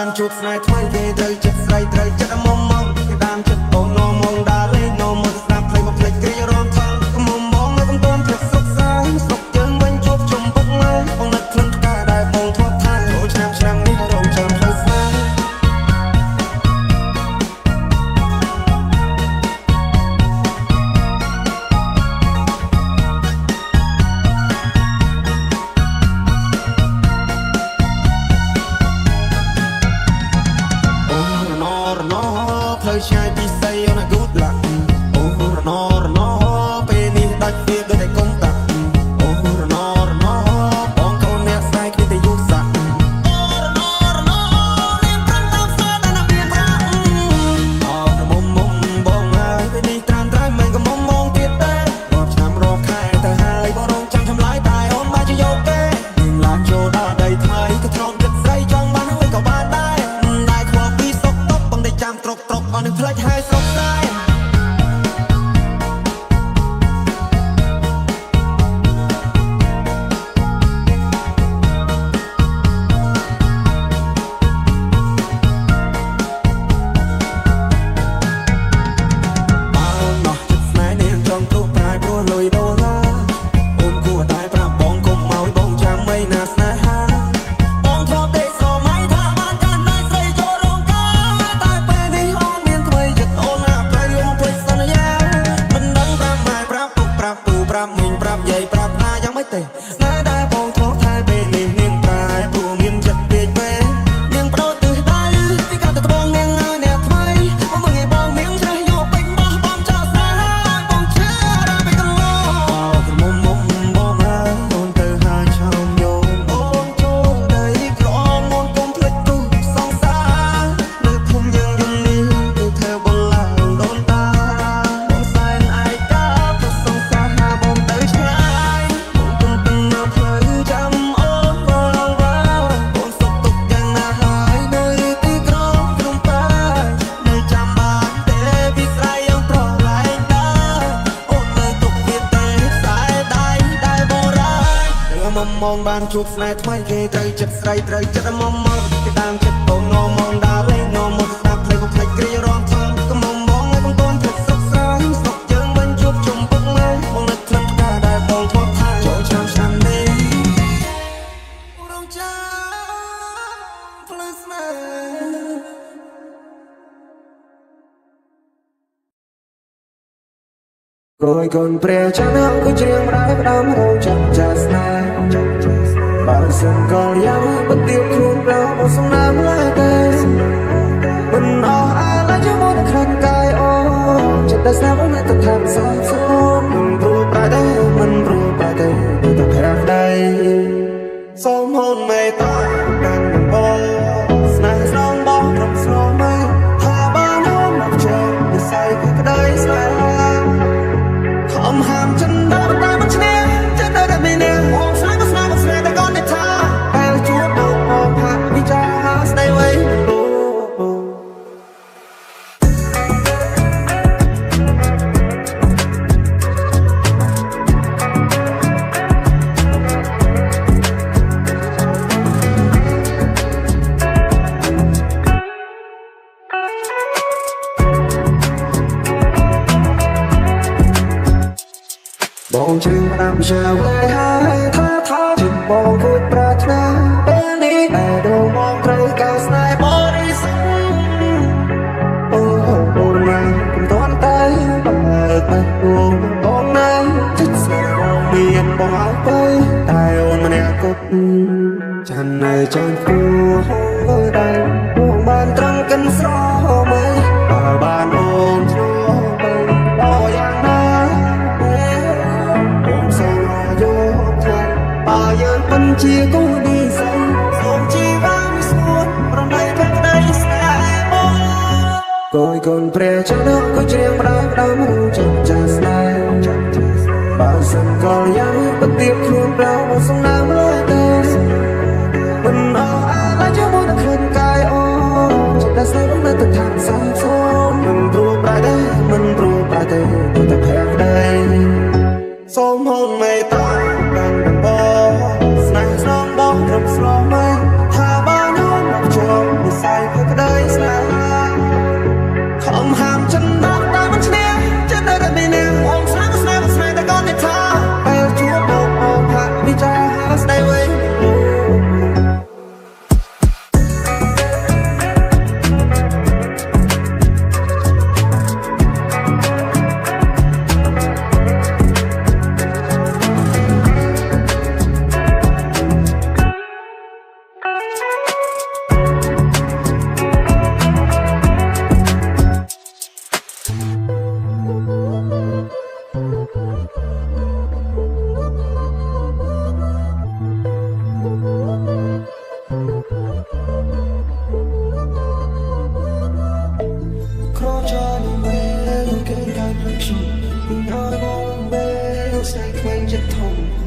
បានជួបស្នេហ៍ថ្មីគេត្រូវចិត្តស្រីត្រូវចិត្តមុំមកគេតាមចិត្តបងនំមកដើរលេងនំមកស្ដាប់ភ្លេងមកភ្លេចគ្រារំខានមុំមកនៅកំពង់ចិត្តសុខសាន្តសុខយើងវិញជួបជុំពុកមកបងនឹកខ្លួនផ្កាដែលបងធ្លាប់ថាចូលឆ្នាំនេះរងចាំផ្លូវស្នេហ៍ផ្លូវឆ្ងាយពីស័យអូន good luck អូរណរណពេលនេះដាច់វាដូចតែកុំតាក់អូរណរណបងកូនអ្នកស្រីគ្នាតែយុសាអូរណរណនាងប្រាំតាមស្នេហ៍តែណាមានប្រាំអោមុំបងហើយពេលនេះត្រាំត្រៃមិនក៏មុំមកទៀតទេរាប់ឆ្នាំរកខែទៅហើយបងរងចាំឆ្លើយតែអូនបានជាយកទេនឹងឡានចូលដល់ដីថ្មីក៏ត្រង់ចិត្តស្រីចង់បានហើយក៏បានដែរខ្វល់ពីសុខទុក្ខបងតែចាំត្រុកអស់នឹងផ្លេចហើយសុខស្ដាយប្រាប់យាយប្រាប់ណាយ៉ាងម៉េចទេស្នេហ៍ដែលបងធ្លាប់ថែពេលនេះនាងប្រែព្រោះមានចិត្តពេកពេលនាងបដូរទិសដៅពីកាលទៅត្បូងនាងឲ្យអ្នកថ្មីមកមើលឲ្យបងនាងឆ្លេះយកពេញបោះបងចោលស្នេហ៍ឲ្យបងឈឺដល់ពេលកន្លងអោក្រមុំបងហើយអូនទៅហើយឆោមយោអូនចូលដីក្រមអូនកុំភ្លេចទូសងសាលើភូមិយើងយំនេះគឺធ្វើបងឡើងដូនតាបងសែនឯកាទៅសងសាបងទៅឆ្ងាយបងទុំនៅផ្លូវចាំអូនបងអូនសុខទុក្ខយ៉ាងណាហើយនៅទីក្រុងភ្នំពេញនៅចាំបានទេពីស្រីយ៉ាងប្រឡែងតាអូននៅទុកទៀតទេខ្សែដៃដែលបរាយនឹងមុំមងបានជួបស្នេហ៍ថ្មីគេត្រូវចិត្តស្រីត្រូវចិត្តមុំមកគេតាមចិត្តបងនំមកដើរលេងនំមកស្ដាប់ភ្លេងមកភ្លេចគ្រារំខានក៏មុំមកនៅកំពង់ចិត្តសុខស្រាយសុខយើងវិញជួបជុំពុកមកបងនឹកខ្លួនផ្កាដែលបងធ្លាប់ថាចូលឆ្នាំនេះរងចាំផ្លូវស្នេហ៍គួយកូនព្រះចាស់នឹងគូច្រៀងម្ដាយផ្ដាំរងចាំចាស់ស្នេហ៍បើសិនក៏យ៉ាងបទៀបខ្លួនប្រមកសំណាមឡើយទេមិនអស់អាឡ័យជាមួយនឹងខាងកាយអូចិត្តតែស្នាមនៅតែថាសោកសោកមិនព្រោះប្រតែមិនព្រោះប្រតែទៅប្រាប់ដៃសូមហូនមេត្តាកាន់បងស្នេហ៍ស្រងបងត្រង់ស្រងមើលថាបានហូនមកជើងនិស័យគឺក្តីស្នេហ៍ខំហាមចិនដល់តែមិនឈ្នះចិត្តតែមានអ្នកបងស្នេហ៍ក៏ស្នេហ៍តែក៏និយាយតែជួបដល់បងផាក់វិចារស្ដីវិញបងជឿតាមជាវេហើយថាជិតបងគួរប្រាថ្នាពេលនេះតែដងមកត្រូវការស្នេហ៍បរិសុទ្ធអូអូនណាកុំតន់តែបើតែបងណាចិត្តស្នេហ៍បងមានបងឲ្យទៅតែអូនម្នាក់គប់ចាំនៅចាំគួរហើយដែរបងបានត្រង់កិនស្រមើបើបានអូនឆ្លោះទៅដល់យ៉ាងណាយើងមិនជាគូឌីស័យសូមជីវ៉ាមិនស្ងួនប្រណីទឹកដីស្នេហ៍បងគួយកូនព្រះចាស់នឹងគូច្រៀងម្ដាយផ្ដាំរងចាំចាស់ស្នេហ៍បើសិនក៏យ៉ាងបទៀបខ្លួនប្រមកសំណាមឡើយទេមិនអស់អាឡ័យជាមួយនឹងខ្លួនកាយអូចិត្តតែស្នេហ៍នៅតែថាសោកសោកមិនព្រោះប្រតែមិនព្រោះប្រតែទៅតែប្រាប់ដៃសូមហូនមេត្តាកាន់បងស្នេហ៍ស្រងបងត្រឹមស្រងមើលថាបានហូនមកជុំនិស័យ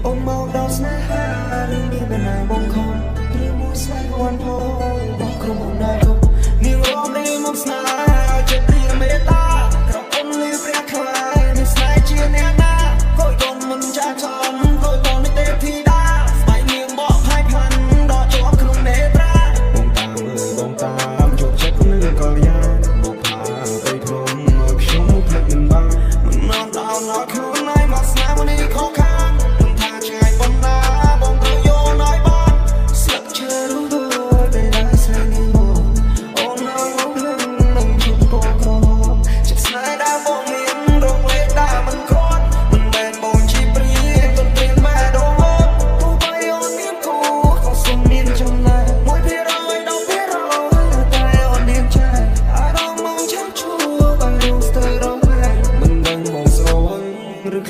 អូនមកដល់ស្នេហាឬមានបណ្ណាបងខំឬមួយស្នេហ៍វ៉ាន់ផងរបស់ក្រុមអំណាចគុំនាងរំរៀលមកស្នេហ៍ឲ្យចិត្តព្រាមេត្តាក្រពុំលឺព្រះខ្លាយនឹងស្នេហ៍ជាអ្នកណាកូនកូនមិនចាស់ចំកូនកូននេះទេធីតាស្បែកនាងបកផាយផាន់ដល់ជាប់ក្នុងនេត្រាបងតាមជោគចិត្តនឹងកល្យានមកផាទៅក្នុងមកខ្ញុំភ្លេចមិនបានមិននន់ដល់ដល់ខ្លួនណៃមកស្នេហ៍នេះខកខាន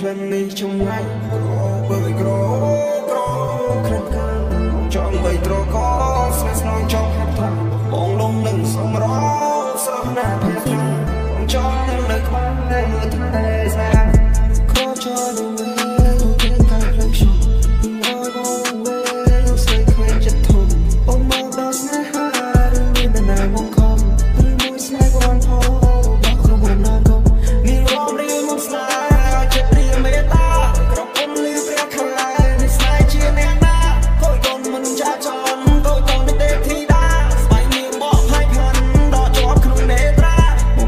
ក្លិននេះចំណាយក្របើក្រក្លិនកាចង់បីត្រកស្នេហ៍ស្នងចង់ហាត់ថាបងលំនឹងសម្រស្រស់ណាស់ភ័ក្របងចង់នៅក្បែរមើលថែសាខោចរទៅវិញគេកាយផ្លូវខ្ញុំអើយបងវិញស្នេហ៍គ្មានចិត្តធំអូនមកដល់ស្នេហាឬមានតែណាមកខំឬមួយស្នេហ៍វ៉ាន់ផងរបស់ក្រុមអំណាចគុំនាងរំរៀលមកស្នេហ៍មេត្តាក្រពុំលឺព្រះខ្លាយនឹងស្នេហ៍ជាអ្នកណាកូនកូនមិនចាស់ចំកូនកូននេះទេធីតាស្បែកនាងបកផាយផាន់ដល់ជាប់ក្នុងនេត្រាប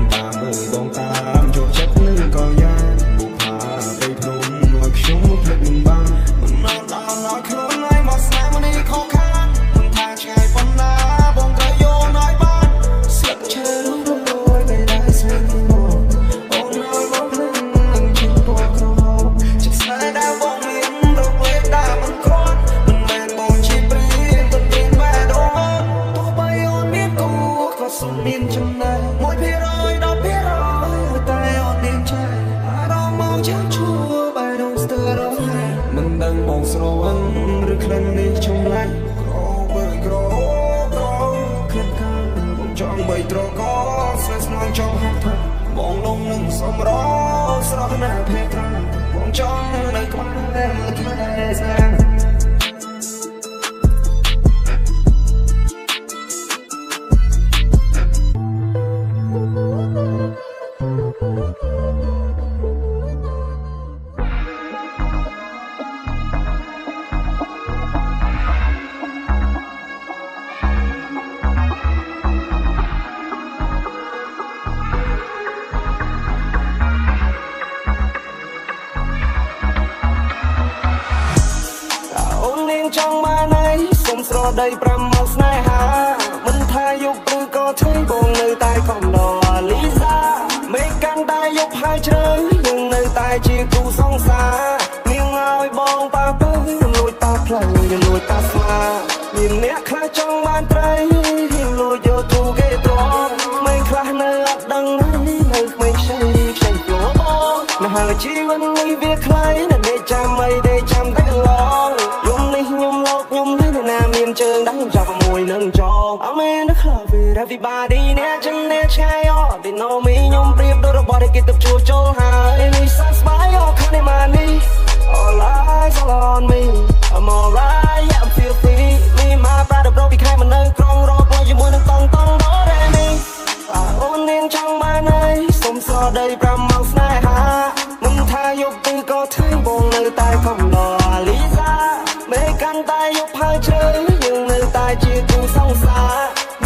ងតាមជោគចិត្តនឹងកល្យានមកផាទៅភ្នំឲ្យខ្ញុំភ្លេចមិនបានមិននន់ដល់ឲ្យខ្លួនឲ្យមកស្នេហ៍នេះខកខានមិនថាឆ្ងាយប៉ុណ្ណាបងត្រូវយកឲ្យបានស្លឹកឈើរួយតែដែរស្នេហ៍នេះមកអូនឲ្យមកភ្លេចនឹងជិះពណ៌ក្រហមបងមានរកលេខដើមមិនគ្រាន់មិនមែនបងជាព្រានទុនព្រានបែរដងទោះបីអូនមានគូក៏សុំមានចំណែក1%10%តែអូនមានใจអារម្មណ៍មកចាំឈួរបែរដងស្ទើររហែមិនដឹងបងស្រវឹងឬក្លិននេះចម្លែកក្របើក្រក្លិនកាបងចង់បីត្រកស្នេហ៍ស្នងចង់ហាត់ថាបងលំនឹងសម្រស្រស់ណាស់ភ័ក្របងចង់នៅក្បែរមើលថែសាចង់បានអីសុំស្រដី5មកស្នេហាមិនថាយប់ឬក៏ថ្ងៃបងនៅតែកំដរលីសាមេកាន់តែយប់ហើយជ្រៅយើងនៅតែជាគូសង្សារនាងឲ្យបងប៉ាពើខ្ញុំលួចប៉ាផ្លូវខ្ញុំលួចប៉ាស្មាមានអ្នកខ្លះចង់បានត្រីខ្ញុំលួចយកទូគេត្រង់មិនខ្លះនៅអត់ដឹងនៅក្មេងខ្ចីព្រោះបងនៅហើយជីវិតនេះវាខ្លីនៅដេកចាំអីដេកចាំតែឡងខ្ញុំលោកខ្ញុំនៅណាមានជើងដែរខ្ញុំចាប់មួយនឹងចង I'm in the club with everybody អ្នកចឹងអ្នកឆ្ងាយអត់ They know me ខ្ញុំប្រៀបដូចរបស់ដែលគេទៅជួចូលហើយនេះសស្បាយអត់ខាងនេះមកនេះ All eyes on me I'm alright yeah I'm feel free me my brother bro ពីខែមកនៅក្រុងរកខ្លួនជាមួយនឹងតង់តង់ដល់ដែរនេះអូននាងចង់បានអីសុំស្រដី5មកស្នេហាមិនថាយប់ឬក៏ថ្ងៃបងនៅតែកំដរលីសាមេកាន់តែយប់ហើយជ្រៅយើងនៅតែជាគូសង្សារ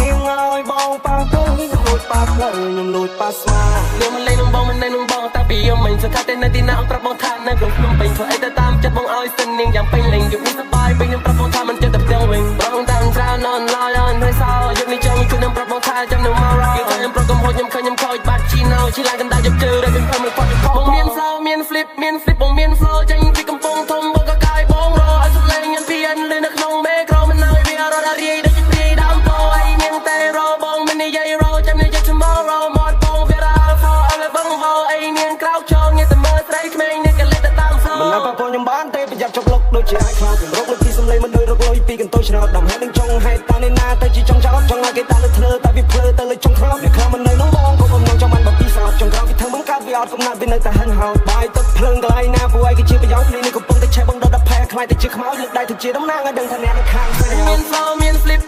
នាងឲ្យបងប៉ាទៅខ្ញុំលួចប៉ាផ្លូវខ្ញុំលួចប៉ាស្មាខ្ញុំមិនលេងនឹងបងមិនលេងនឹងបងតែពីខ្ញុំមិនសង្កត់ទេនៅទីណាអត់ប្រាប់បងថានៅក្នុងភ្នំពេញធ្វើអីទៅតាមចិត្តបងឲ្យសិននាងយ៉ាងពេញលេងយប់នេះសប្បាយពេញខ្ញុំប្រាប់បងថាមិនចិត្តតែផ្ទាំងវិញបងតាំងច្រើននន់ឡើយអត់នៅសោយប់នេះចង់ជួយនឹងប្រាប់បងថាចាំនៅមករកខ្ញុំប្រាប់កំហុសខ្ញុំឃើញខ្ញុំខូចបាត់ជីណៅជីឡាយកណ្ដាលយកជើដែលខ្ញុំធ្វើមិនផុតបងមាន flow មាន flip បងមាន flow ចេញពីកំពង់ធំបងក៏កាយបងរឲ្យសុំលេងញ៉ាំភៀនលឺនៅក្នុងមេក្រមិននៅវារត់រាយដូចជាព្រាយដើមពោអីនាងតែរបងមិននិយាយរចាំនិយាយ tomorrow មកបងវារ៉ា for ឲ្យបងហៅអីនាងក្រោកចងញ៉ាំតែមើលស្រីក្មេងនេះក៏លេតតាម flow bà cô nhầm bán tê bây giờ chọc lốc đôi chỉ ai khao tìm rốc lực khi xâm lấy mình đôi rốc lôi pi cần tôi chỉ nào đầm hết đứng trong hai ta nên na tay chỉ trong cháo trong ai cái ta lên thơ ta bị phơi ta lên trong khóc để khao mình nơi nóng bong cũng không nong trong anh bọc pi sào trong khao vì thằng bóng cao vì ọt cũng nằm bên nơi ta hân hào bài tập phơi cái ai na vui ai cái chia bây giờ đi này cũng bông tay che bông đôi đập phe khai tay chưa khám lực đại thực chia đóng nang ở đằng thằng nè khang miền flip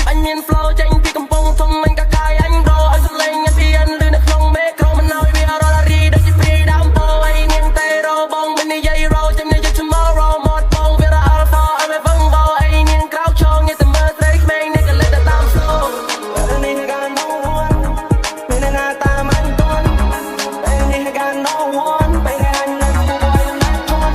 anh miền flow tranh thì cầm bông thông anh cả cái anh rô anh sắp lên anh thì anh lươn được không mê không mình nói vì ở đó là đi đây chỉ free down po anh nghiêng tay rô bông bên này dây rô trong này cho tomorrow một bông vì là alpha anh phải vâng vào anh nghiêng crowd cho nghe từ mơ tới mình này cần lên ta tam số bên này hay gan no one bên này là ta mạnh tuôn bên này hay gan no one bên này anh là boy anh là tuôn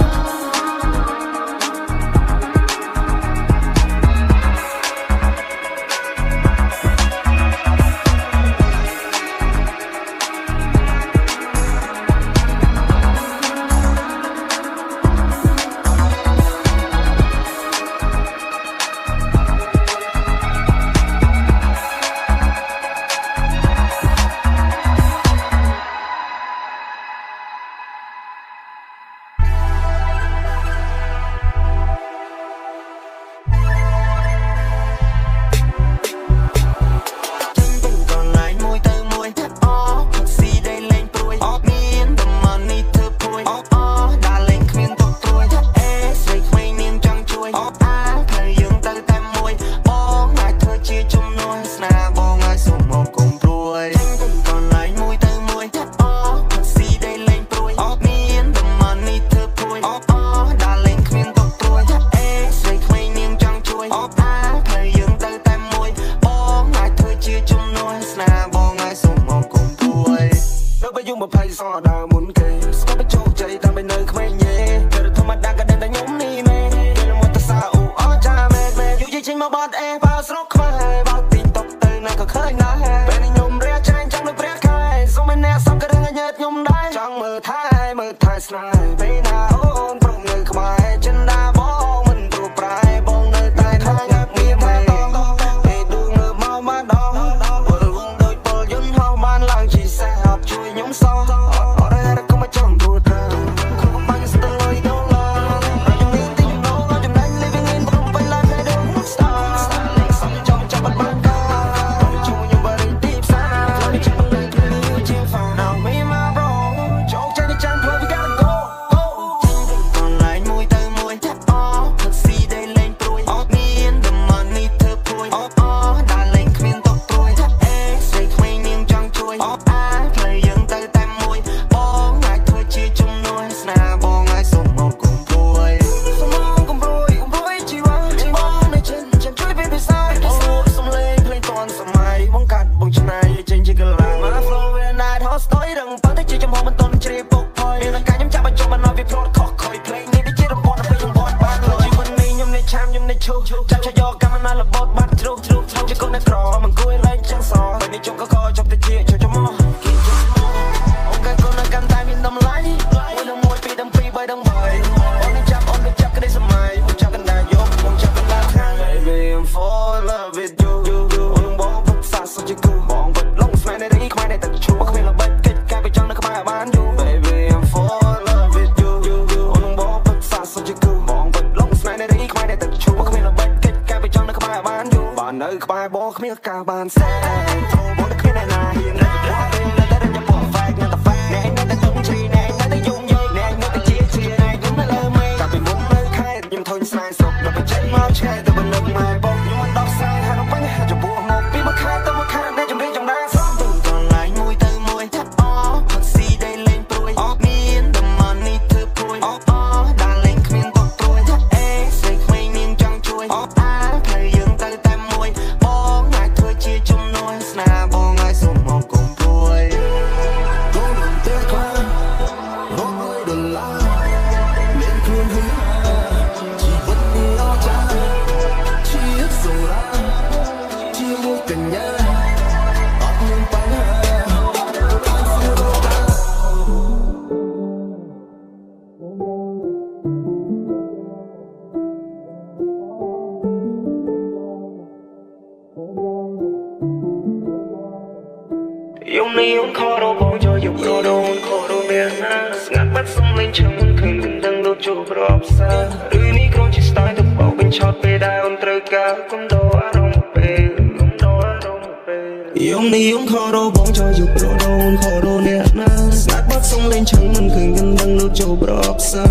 nơi bài bó khmia cả bàn xe thô bó được khmia này là hiền quá bên là ta đang nhập bỏ phai người ta phai nè anh đang tung chi nè anh đang dùng dây nè anh đang chia chia này đúng là lơ mây cả bên muốn nơi khai nhưng thôi sai sụp rồi bên chân máu che từ bên lưng mai bông nhưng mà đọc sai hai nó bánh hai cho buồn một bí mà khai tao mà khai để chồng đi chồng đá sống từng còn lại môi từ môi ó thật si đây lên tôi miên the money to tôi đã lên khmien tóc tôi ê say khmei niên trăng chui thời dương tới tam môi bó ngài thôi chia chung nôi sna bó ngài sum một cùng tôi có đừng tiếc quá có người đừng la lên khmien hứng chỉ vẫn đi lo cha chỉ ít dầu la chỉ môi tình nhớ óc nhưng bánh yêu ni yêu khó đâu bỏ cho dục khó đâu khó đâu miền ngắt mắt sông lên trong khơi cùng đang ដូចជួបរាប់សាឬនេះគ្រាន់ជាស្ទាយទៅបោកបញ្ឆោតពេលដែលអូនត្រូវការគុំដោអារម្មណ៍ពេលយំនេះយំខរបងចោលយប់រដូនខរអ្នកណាស្នាប់បាត់សុំលេងឆឹងមិនឃើញកណ្ដឹងដូចជួបរាប់សា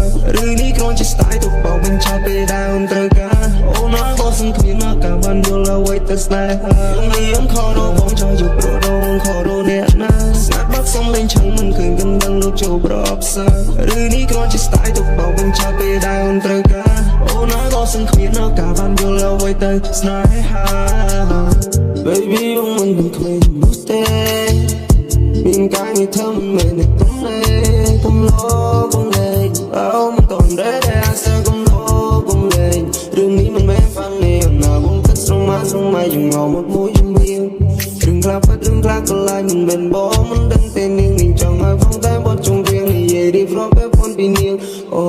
ឬនេះគ្រាន់ជាស្ទាយទៅបោកបញ្ឆោតពេលដែលអូនត្រូវការអូនក៏សឹងគ្មានមកកាបានយល់អ្វីទៅស្នេហាយំនេះយំខរបងចោលយប់រដូនខរអ្នកណាស្នាប់បាត់សុំលេងឆឹងមិនឃើញកណ្ដឹងដូចជួបរាប់សាឬនេះគ្រាន់ជាស្ទាយទៅបោកបញ្ឆោតពេលដែលអូនត្រូវការអូនក៏សឹងគ្មានមកកាបានយល់អ្វីទៅស្នេហា Baby បងមិនដឹងគ្មាននោះទេមានការងារធ្វើមិនមែនតែទំនេរកំឡោបងលេងអោមិនតន់ដែរអាសាកំឡោបងលេងរឿងនេះមិនមែន funny ណាបងគិតស្រងមកយើងងល់មួយជំនាញរឿងខ្លះប៉ិតរឿងខ្លះក៏ឡាយមិនមែនបងមិនដឹងទេនាងចង់ឲ្យបងតែបត់ជុំរៀងនិយាយរៀបរាប់ពេលប៉ុនពីនាងអូ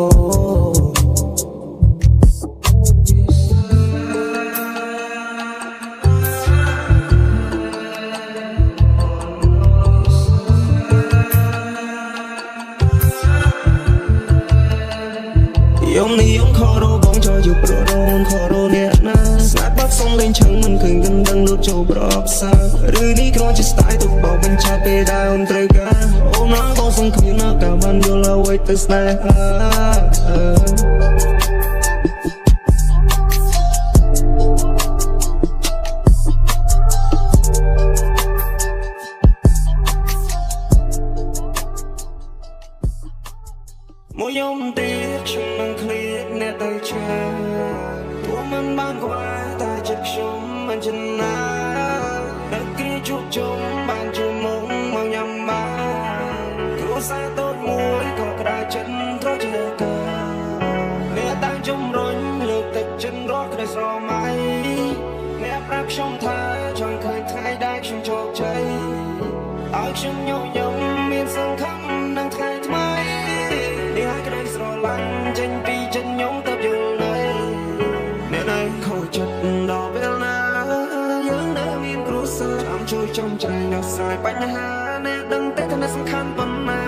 យំនេះយំខរបងចោលយប់រដូនខរអ្នកណាស្នាប់បាត់សុំលេងឆឹងមិនឃើញកណ្ដឹងដូចចូលប្រអប់សាឬនេះគ្រាន់ជាស្ទាយទៅបោកបញ្ឆោតពេលដែលអូនត្រូវការអូនក៏សឹងគ្មានមកកាបានយល់អ្វីទៅស្នេហាមួយយំទៀតខ្ញុំនឹងឃ្លៀតអ្នកទៅឆ្ងាយទោះមិនបានក្បែរតែចិត្តខ្ញុំមិនចំណាយដឹកគ្រាជួបជុំបានជួបមុខមកញ៉ាំបានគ្រួសារតូចមួយក៏ក្តៅចិត្តត្រូវជាកាអ្នកតាំងជំរុញលើកទឹកចិត្តរកក្តីស្រមៃអ្នកប្រាប់ខ្ញុំថាចង់ឃើញថ្ងៃដែលខ្ញុំជោគជ័យឲ្យខ្ញុំញញឹមមានសង្ឃឹមនឹងថ្ងៃថ្មីនេះឲ្យក្តីស្រឡាញ់ចេញពីចិត្តខ្ញុំទៅយល់ណែអ្នកនៅខូចចិត្តដល់ពេលណាយើងនៅមានគ្រួសារចាំជួយចំច្រែងដោះស្រាយបញ្ហាអ្នកដឹងតែថាសំខាន់ប៉ុណ្ណា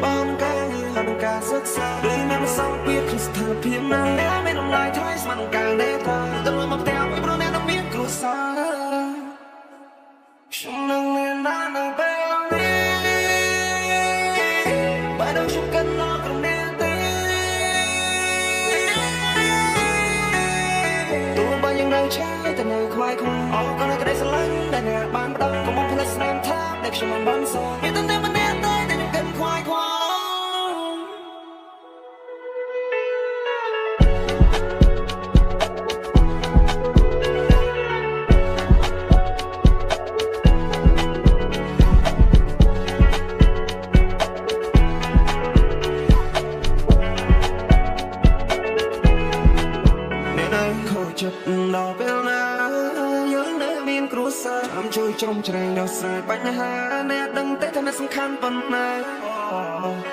បងការងារហើយនឹងការសិក្សាឬអ្នកមិនសមពាក្យក្នុងស្ថានភាពណាអ្នកមានតម្លៃថ្លៃស្មើនឹងការដែលថាទៅមកផ្ទះវិញព្រោះអ្នកនឹងមានគ្រួសារខ្ញុំនឹងមានណានៅពេលនេះបើដល់ខ្ញុំកាន់ឡក្រុមអ្នកទេទោះបីយ៉ាងនៅឆ្ងាយតែនៅខ្វាយខ្វល់អរក៏នៅក្តីស្រឡាញ់ដែលអ្នកបានផ្ដល់កុំបំភ្លេចស្នាមថាដែលខ្ញុំបានសរមានតែអ្នកម្នាក់តែខ្ញុំកាន់ខ្វាយខ្វល់ចិត្តដល់ពេលណាយើងនៅមានគ្រួសារចាំជួយជ្រោមជ្រែងដោះស្រាយបញ្ហាអ្នកដឹងតែថាអ្នកសំខាន់ប៉ុណ្ណា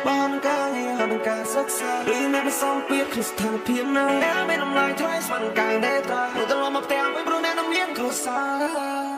បានការងារហើយនឹងការសិក្សាឬអ្នកមិនសមពាក្យក្នុងស្ថានភាពណាអ្នកមានតម្លៃថ្លៃស្មើនឹងការដែលថាទៅមកផ្ទះវិញព្រោះអ្នកនឹងមានគ្រួសារ